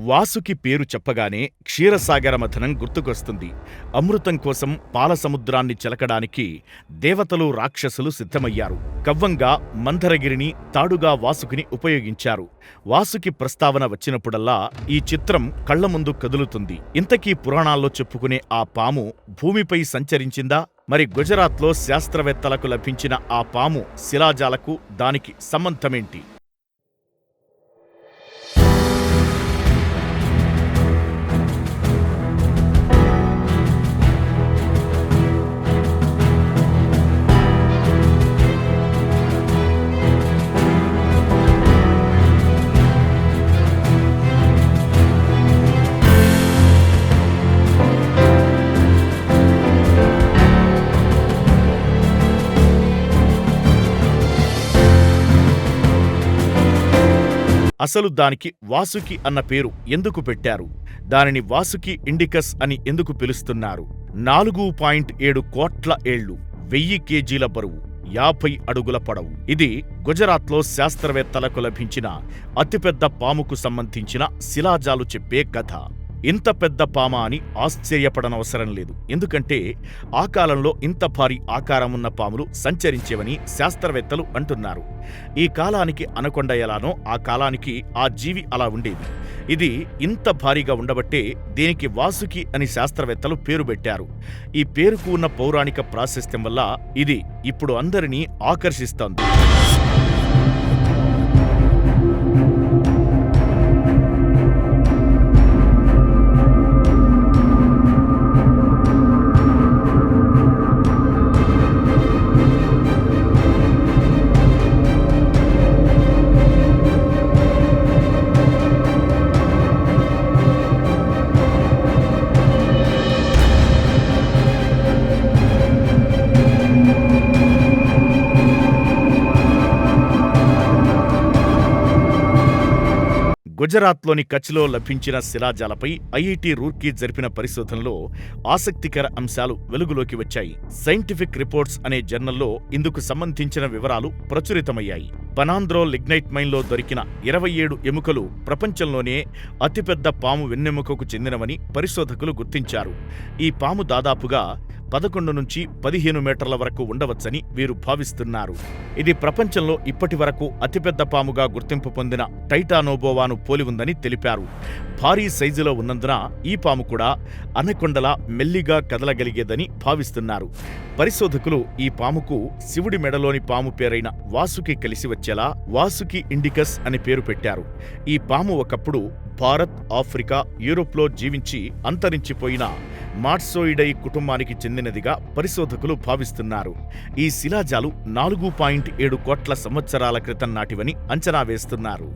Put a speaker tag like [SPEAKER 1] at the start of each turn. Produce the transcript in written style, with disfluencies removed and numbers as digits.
[SPEAKER 1] వాసుకి పేరు చెప్పగానే క్షీరసాగరమథనం గుర్తుకొస్తుంది. అమృతం కోసం పాలసముద్రాన్ని చిలకడానికి దేవతలు రాక్షసులు సిద్ధమయ్యారు. కవ్వంగా మందరగిరిని, తాడుగా వాసుకిని ఉపయోగించారు. వాసుకి ప్రస్తావన వచ్చినప్పుడల్లా ఈ చిత్రం కళ్లముందు కదులుతుంది. ఇంతకీ పురాణాల్లో చెప్పుకునే ఆ పాము భూమిపై సంచరించిందా? మరి గుజరాత్లో శాస్త్రవేత్తలకు లభించిన ఆ పాము శిలాజాలకు దానికి సంబంధమేంటి? అసలు దానికి వాసుకి అన్న పేరు ఎందుకు పెట్టారు? దానిని వాసుకి ఇండికస్ అని ఎందుకు పిలుస్తున్నారు? 4.7 కోట్ల ఏళ్లు, 1000 కేజీల బరువు, 50 అడుగుల పొడవు. ఇది గుజరాత్లో శాస్త్రవేత్తలకు లభించిన అతిపెద్ద పాముకు సంబంధించిన శిలాజాలు చెప్పే కథ. ఇంత పెద్ద పామా అని ఆశ్చర్యపడనవసరం లేదు. ఎందుకంటే ఆ కాలంలో ఇంత భారీ ఆకారమున్న పాములు సంచరించేవని శాస్త్రవేత్తలు అంటున్నారు. ఈ కాలానికి అనకొండ ఎలానో ఆ కాలానికి ఆ జీవి అలా ఉండేది. ఇది ఇంత భారీగా ఉండబట్టే దీనికి వాసుకి అని శాస్త్రవేత్తలు పేరు పెట్టారు. ఈ పేరుకు ఉన్న పౌరాణిక ప్రాశస్త్యం వల్ల ఇది ఇప్పుడు అందరినీ ఆకర్షిస్తోంది. గుజరాత్లోని కచ్లో లభించిన శిలాజాలపై ఐఐటి రూర్కీ జరిపిన పరిశోధనలో ఆసక్తికర అంశాలు వెలుగులోకి వచ్చాయి. సైంటిఫిక్ రిపోర్ట్స్ అనే జర్నల్లో ఇందుకు సంబంధించిన వివరాలు ప్రచురితమయ్యాయి. పనాంద్రో లిగ్నైట్ మైన్లో దొరికిన 27 ఎముకలు ప్రపంచంలోనే అతిపెద్ద పాము వెన్నెముకకు చెందినవని పరిశోధకులు గుర్తించారు. ఈ పాము దాదాపుగా 11 నుంచి 15 మీటర్ల వరకు ఉండవచ్చని వీరు భావిస్తున్నారు. ఇది ప్రపంచంలో ఇప్పటివరకు అతిపెద్ద పాముగా గుర్తింపు పొందిన టైటానోబోవాను పోలి ఉందని తెలిపారు. భారీ సైజులో ఉన్నందున ఈ పాము కూడా అనకొండలా మెల్లిగా కదలగలిగేదని భావిస్తున్నారు. పరిశోధకులు ఈ పాముకు శివుడి మెడలోని పాము పేరైన వాసుకి కలిసి వచ్చేలా వాసుకి ఇండికస్ అని పేరు పెట్టారు. ఈ పాము ఒకప్పుడు భారత్, ఆఫ్రికా, యూరోప్లో జీవించి అంతరించిపోయిన మాట్సోయిడై కుటుంబానికి చెందినదిగా పరిశోధకులు భావిస్తున్నారు. ఈ శిలాజాలు 4.7 కోట్ల సంవత్సరాల క్రితం నాటివని అంచనా వేస్తున్నారు.